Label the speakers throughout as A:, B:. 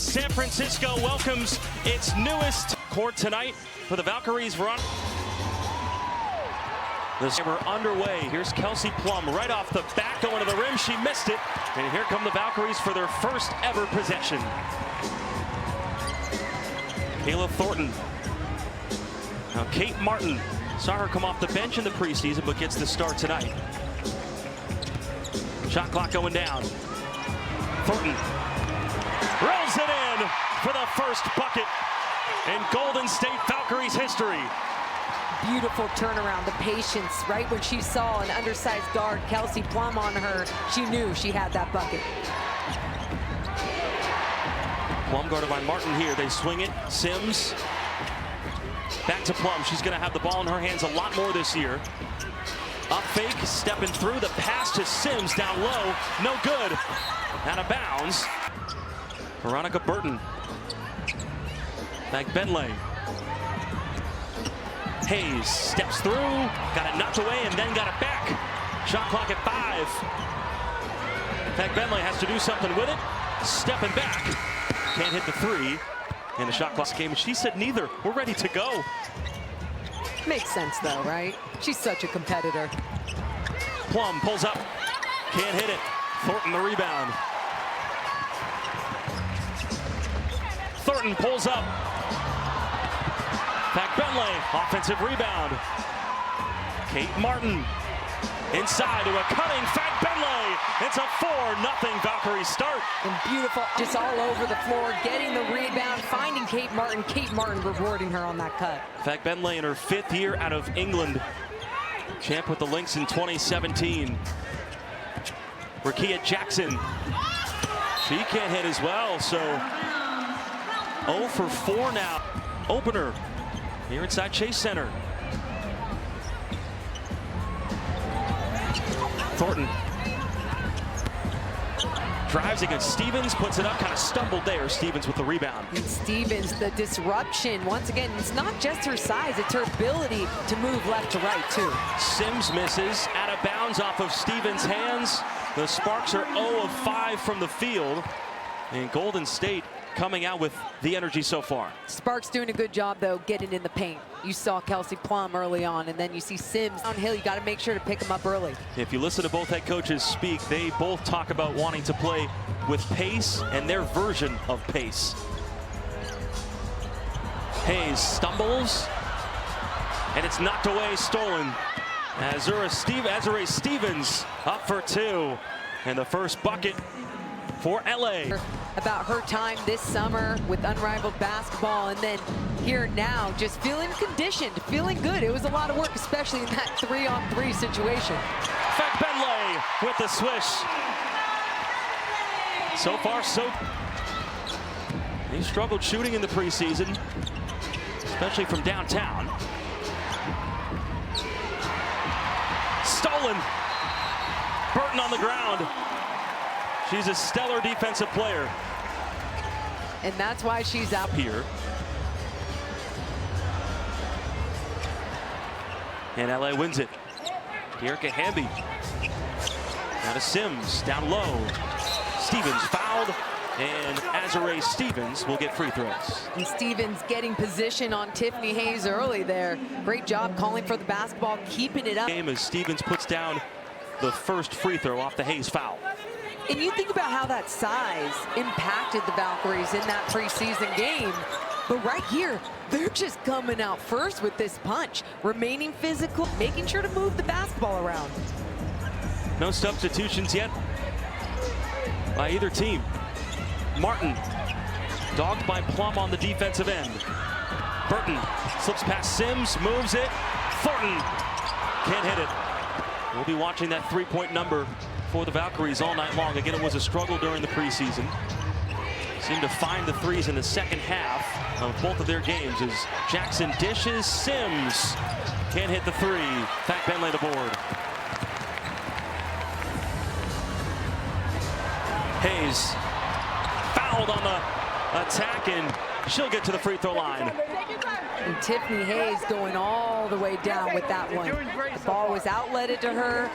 A: as San Francisco welcomes its newest court tonight for the Valkyries. We're underway. Here's Kelsey Plum right off the back, going to the rim. She missed it. And here come the Valkyries for their first ever possession. Kayla Thornton. Now Kate Martin. Saw her come off the bench in the preseason, but gets the start tonight. Shot clock going down. Thornton rolls it in for the first bucket in Golden State Valkyries history.
B: Beautiful turnaround, the patience. Right when she saw an undersized guard, Kelsey Plum, on her, she knew she had that bucket.
A: Plum guarded by Martin here. They swing it. Sims. Back to Plum. She's going to have the ball in her hands a lot more this year. Up fake, stepping through. The pass to Sims down low. No good. Out of bounds. Veronica Burton. Back Benley. Hayes steps through. Got it knocked away and then got it back. Shot clock at 5. In fact, Benley has to do something with it. Stepping back. Can't hit the 3. And a shot clock game. She said neither. We're ready to go.
B: Makes sense though, right? She's such a competitor.
A: Plum pulls up. Can't hit it. Thornton the rebound. Thornton pulls up. Back Benley. Offensive rebound. Kate Martin. Inside to a cutting Fat Benley. It's a 4-0 Valkyries start.
B: And beautiful, just all over the floor, getting the rebound, finding Kate Martin. Kate Martin rewarding her on that cut.
A: Fat Benley in her 5th year out of England. Champ with the Lynx in 2017. Rakia Jackson. She can't hit as well, so 0 for 4 now. Opener here inside Chase Center. Thornton drives against Stevens, puts it up, kind of stumbled there. Stevens with the rebound.
B: And Stevens, the disruption. Once again, it's not just her size, it's her ability to move left to right, too.
A: Sims misses, out of bounds off of Stevens' hands. The Sparks are 0 of 5 from the field. And Golden State coming out with the energy so far.
B: Sparks doing a good job, though, getting in the paint. You saw Kelsey Plum early on, and then you see Sims downhill. You got to make sure to pick him up early. If
A: you listen to both head coaches speak, they both talk about wanting to play with pace and their version of pace. Hayes stumbles, and it's knocked away, stolen. Azure Stevens up for 2, and the first bucket for LA.
B: About her time this summer with unrivaled basketball, and then here now just feeling conditioned, feeling good. It was a lot of work, especially in that 3-on-3 situation.
A: Fat Benley with the swish. So far, he struggled shooting in the preseason, especially from downtown. Stolen. Burton on the ground. She's a stellar defensive player.
B: And that's why she's out
A: here. And LA wins it. Erica Hamby. Now to Sims, down low. Stevens fouled, and Azure Stevens will get free throws.
B: And Stevens getting position on Tiffany Hayes early there. Great job calling for the basketball, keeping it up.
A: Game as Stevens puts down the first free throw off the Hayes foul.
B: And you think about how that size impacted the Valkyries in that preseason game. But right here, they're just coming out first with this punch, remaining physical, making sure to move the basketball around.
A: No substitutions yet by either team. Martin, dogged by Plum on the defensive end. Burton slips past Sims, moves it. Thornton can't hit it. We'll be watching that 3-point number for the Valkyries all night long. Again, it was a struggle during the preseason. Seemed to find the threes in the second half of both of their games as Jackson dishes. Sims can't hit the 3. Fat Benley the board. Hayes fouled on the attack, and she'll get to the free throw line.
B: And Tiffany Hayes going all the way down with that one. The ball was outletted to her.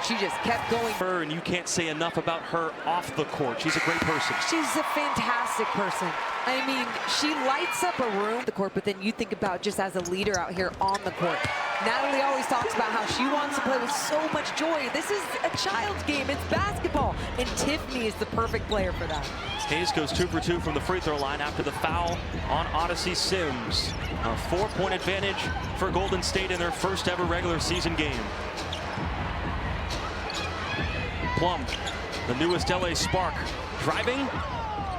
B: She just kept going.
A: And you can't say enough about her off the court. She's a great person.
B: She's a fantastic person. I mean, she lights up a room the court, but then you think about just as a leader out here on the court. Natalie always talks about how she wants to play with so much joy. This is a child's game. It's basketball. And Tiffany is the perfect player for that.
A: Hayes goes 2 for 2 from the free throw line after the foul on Odyssey Sims. A 4-point advantage for Golden State in their first ever regular season game. Plum, the newest LA Spark, driving,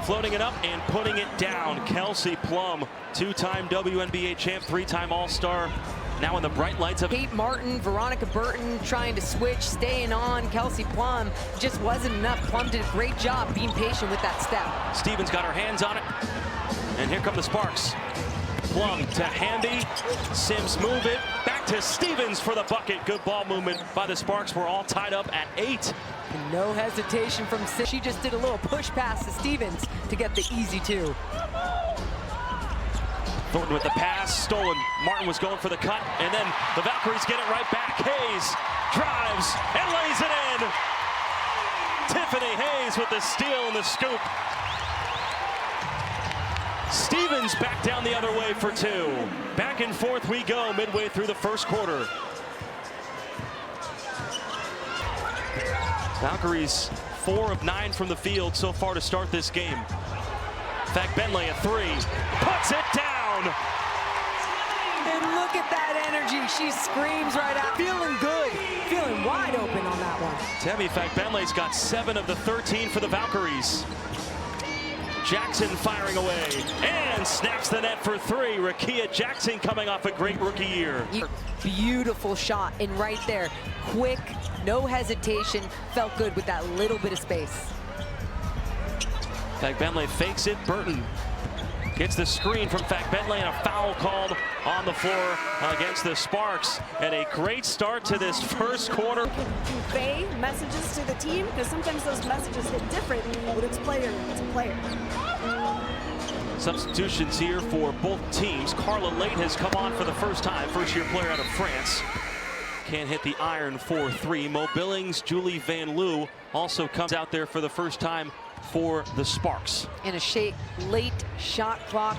A: floating it up and putting it down. Kelsey Plum, 2-time WNBA champ, 3-time All-Star, now in the bright lights of
B: Kate Martin, Veronica Burton trying to switch, staying on. Kelsey Plum just wasn't enough. Plum did a great job being patient with that step.
A: Stevens got her hands on it, and here come the Sparks. Plum to Hamby, Sims move it, back to Stevens for the bucket. Good ball movement by the Sparks. We're all tied up at 8.
B: And no hesitation from Sims. She just did a little push pass to Stevens to get the easy 2.
A: Thornton with the pass, stolen. Martin was going for the cut, and then the Valkyries get it right back. Hayes drives and lays it in. Tiffany Hayes with the steal and the scoop. Stevens back down the other way for 2. Back and forth we go midway through the first quarter. Valkyries 4 of 9 from the field so far to start this game. In fact, Bentley a 3, puts it down.
B: And look at that energy. She screams right out, feeling good, feeling wide open on that one.
A: Temi Bentley's got 7 of the 13 for the Valkyries. Jackson firing away and snaps the net for 3. Rakia Jackson coming off a great rookie year.
B: Beautiful shot, and right there, quick, no hesitation, felt good with that little bit of space.
A: Bentley fakes it. Burton gets the screen from Bentley, and a foul called on the floor against the Sparks. And a great start to this first quarter.
C: Convey messages to the team, because sometimes those messages hit different when it's player to player.
A: Substitutions here for both teams. Carla Late has come on for the first time, first-year player out of France. Can't hit the iron for 3. Mo Billings, Julie Van Loo also comes out there for the first time for the Sparks.
B: In a late shot clock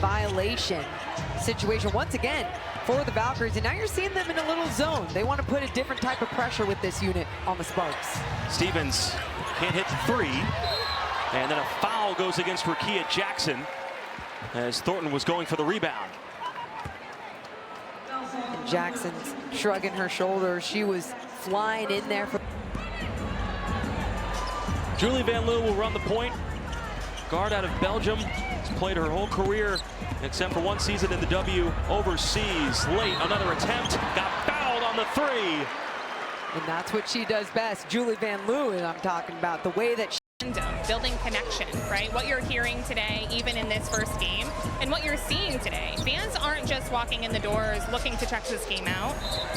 B: violation situation once again for the Valkyries, and now you're seeing them in a little zone. They want to put a different type of pressure with this unit on the Sparks.
A: Stevens can't hit the 3, and then a foul goes against Rakia Jackson as Thornton was going for the rebound.
B: And Jackson's shrugging her shoulders. She was flying in there for
A: Julie Van Loo will run the point. Guard out of Belgium. Has played her whole career except for 1 season in the W overseas. Late, another attempt. Got fouled on the 3.
B: And that's what she does best. Julie Van Loo, and I'm talking about the way that she
D: building connection, right? What you're hearing today, even in this first game, and what you're seeing today. Fans aren't just walking in the doors looking to check this game out.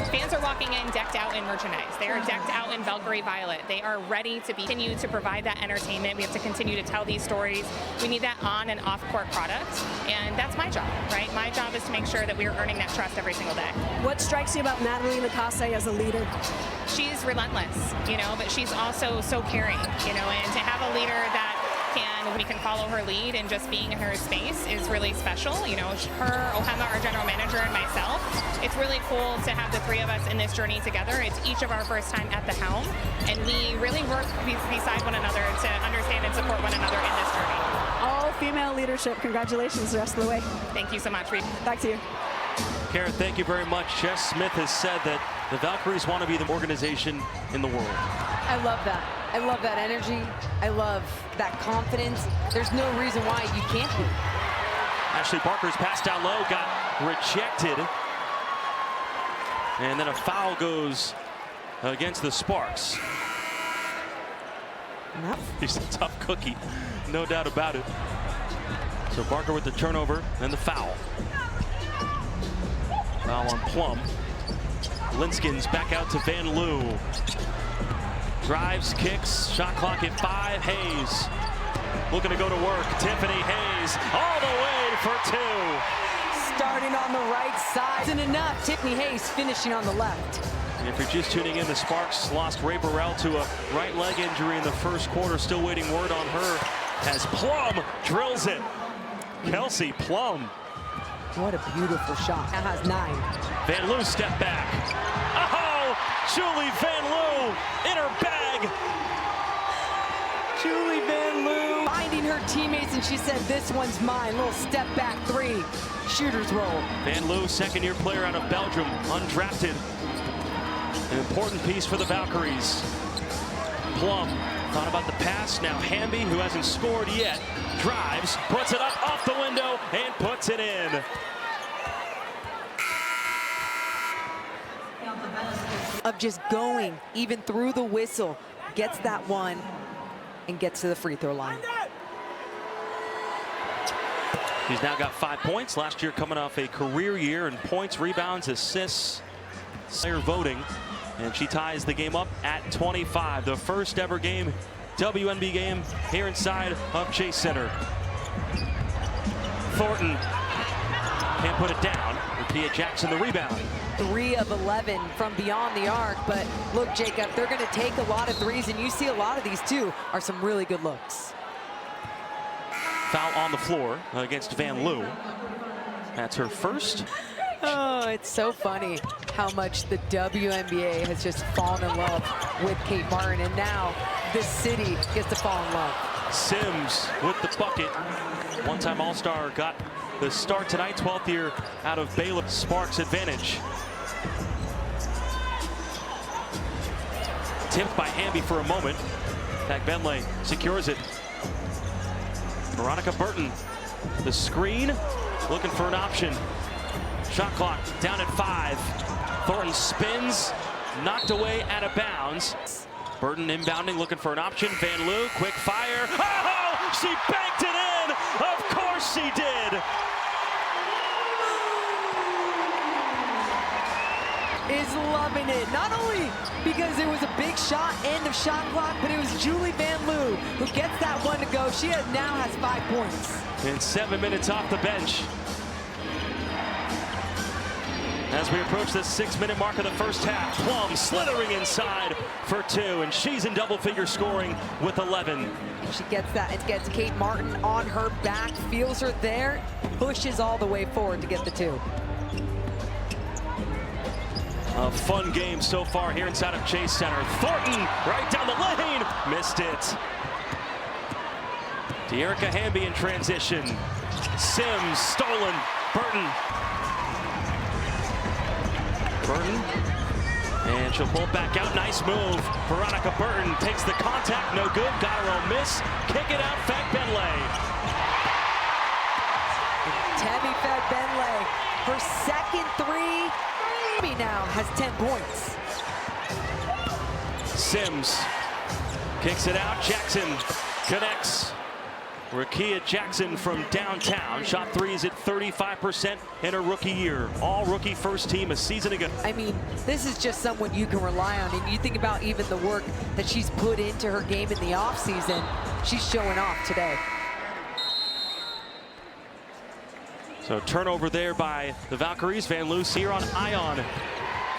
D: Fans are walking in decked out in merchandise. They are decked out in Valkyrie Violet. They are ready to continue to provide that entertainment. We have to continue to tell these stories. We need that on and off court product, and that's my job, right? My job is to make sure that we are earning that trust every single day.
C: What strikes you about Natalie Nakase as a leader?
D: She's relentless, you know, but she's also so caring, you know, and to have a leader that we can follow her lead and just being in her space is really special. You know, her, Ohema, our general manager, and myself, it's really cool to have the 3 of us in this journey together. It's each of our first time at the helm, and we really work beside one another to understand and support one another in this journey.
C: All female leadership. Congratulations the rest of the way.
D: Thank you so much, Reed.
C: Back to you.
A: Karen, thank you very much. Jess Smith has said that the Valkyries want to be the organization in the world.
B: I love that. I love that energy. I love that confidence. There's no reason why you can't be.
A: Ashley Barker's pass down low got rejected. And then a foul goes against the Sparks.
B: Nope.
A: He's a tough cookie, no doubt about it. So Barker with the turnover and the foul. Foul on Plum. Linskins back out to Van Loo. Drives, kicks, shot clock at 5. Hayes looking to go to work. Tiffany Hayes Hayes all the way for two.
B: Starting on the right side. Isn't enough. Tiffany Hayes finishing on the left.
A: And if you're just tuning in, the Sparks lost Ray Burrell to a right leg injury in the first quarter. Still waiting word on her as Plum drills it. Kelsey Plum.
B: What a beautiful shot. That has 9.
A: Van Loo step back. Oh, Julie Van Loo in her bag.
B: Julie Van Loo finding her teammates, and she said, this one's mine. Little step back 3. Shooter's roll.
A: Van Loo, second-year player out of Belgium, undrafted. An important piece for the Valkyries. Plum thought about the pass. Now Hamby, who hasn't scored yet, drives, puts it up off the window, and puts it in.
B: Of just going, even through the whistle, gets that one, and gets to the free throw line.
A: She's now got 5 points. Last year coming off a career year in points, rebounds, assists, player voting. And she ties the game up at 25. The first ever game, WNBA game, here inside of Chase Center. Thornton can't put it down. Rukia Jackson the rebound.
B: 3 of 11 from beyond the arc, but look, Jacob, they're going to take a lot of threes, and you see a lot of these too are some really good looks.
A: Foul on the floor against Van Loo. That's her first.
B: Oh, it's so funny how much the WNBA has just fallen in love with Kate Martin, and now this city gets to fall in love.
A: Sims with the bucket. One-time All-Star got the start tonight, 12th year out of Baylor. Sparks advantage. Tipped by Hamby for a moment. Benley secures it. Veronica Burton, the screen, looking for an option. Shot clock down at 5. Thornton spins, knocked away out of bounds. Burton inbounding, looking for an option. Van Loo, quick fire. Oh, she banked it in. Of course she did.
B: Is loving it, not only because it was a big shot, end of shot clock, but it was Julie Van Loo who gets that one to go. She now has 5 points.
A: And 7 minutes off the bench. As we approach the 6-minute mark of the first half, Plum slithering inside for 2, and she's in double-figure scoring with 11.
B: She gets that and gets Kate Martin on her back, feels her there, pushes all the way forward to get the 2.
A: A fun game so far here inside of Chase Center. Thornton right down the lane, missed it. De'Erica Hamby in transition. Sims stolen. Burton, and she'll pull it back out. Nice move. Veronica Burton takes the contact, no good. Got her own miss. Kick it out, Benley.
B: Tammy Benley, her second 3. Tammy now has 10 points.
A: Sims kicks it out. Jackson connects. Rukia Jackson from downtown shot 3s at 35% in her rookie year. All rookie first team a season ago.
B: I mean, this is just someone you can rely on, and you think about even the work that she's put into her game in the offseason. She's showing off today.
A: So turnover there by the Valkyries. Van Loo here on Ion.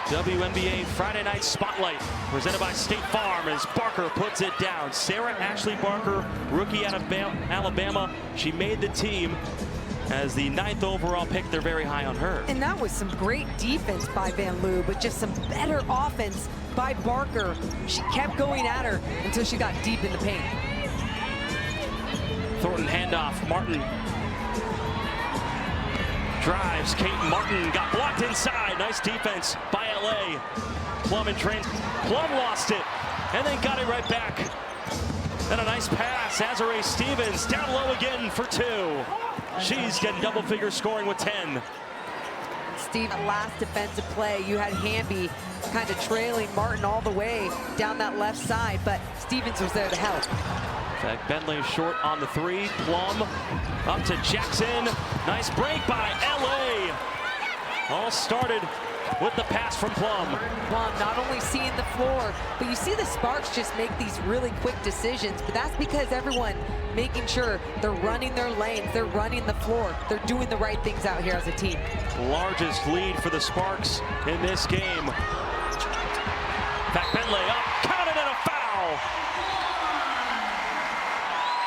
A: WNBA Friday Night Spotlight presented by State Farm as Barker puts it down. Sarah Ashley Barker, rookie out of Alabama. She made the team as the 9th overall pick. They're very high on her.
B: And that was some great defense by Van Loo, but just some better offense by Barker. She kept going at her until she got deep in the paint.
A: Thornton handoff. Martin drives. Kate Martin got blocked inside. Nice defense by LA. Plum in train. Plum lost it and then got it right back. And a nice pass. Azare Stevens down low again for 2. She's getting double-figure scoring with 10.
B: Steve, last defensive play, you had Hamby kind of trailing Martin all the way down that left side, but Stevens was there to help.
A: Bentley short on the 3. Plum up to Jackson. Nice break by LA. All started with the pass from Plum.
B: Plum not only seeing the floor, but you see the Sparks just make these really quick decisions, but that's because everyone making sure they're running their lanes, they're running the floor, they're doing the right things out here as a team.
A: Largest lead for the Sparks in this game. Back Bentley up, counted and a foul.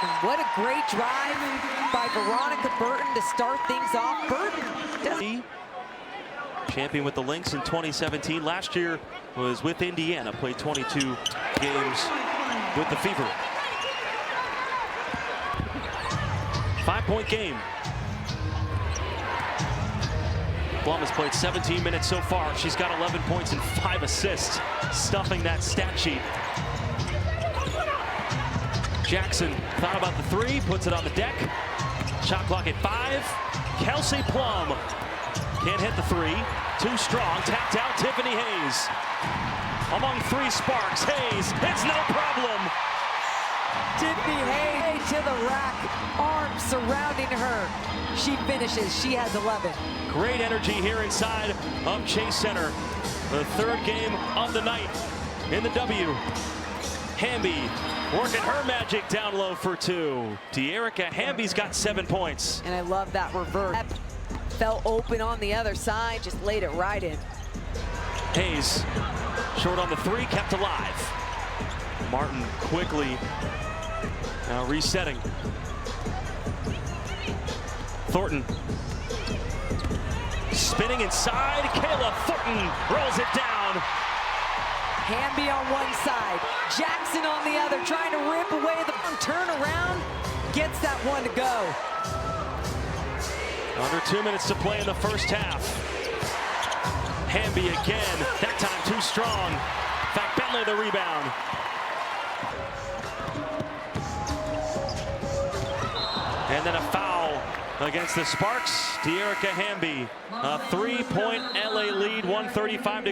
B: And what a great drive by Veronica Burton to start things off. Burton
A: champion with the Lynx in 2017. Last year was with Indiana, played 22 games with the Fever. 5-point game. Plum has played 17 minutes so far. She's got 11 points and 5 assists, stuffing that stat sheet. Jackson thought about the three, puts it on the deck. Shot clock at 5. Kelsey Plum can't hit the three. Too strong. Tapped out Tiffany Hayes. Among 3 Sparks, Hayes hits no problem.
B: Tiffany Hayes to the rack, arms surrounding her. She finishes. She has 11.
A: Great energy here inside of Chase Center. The 3rd game of the night in the W. Hamby working her magic down low for 2. De'Erica Hamby's got 7 points.
B: And I love that reverse. Fell open on the other side, just laid it right in.
A: Hayes short on the 3, kept alive. Martin quickly now resetting. Thornton spinning inside. Kayla Thornton rolls it down.
B: Hamby on one side, Jackson on the other, trying to rip away the turnaround. Gets that one to go.
A: Under 2 minutes to play in the first half. Hamby again, that time too strong. In fact, Bentley the rebound. And then a foul against the Sparks. De'Erica Hamby, a 3-point LA lead, 1:35 to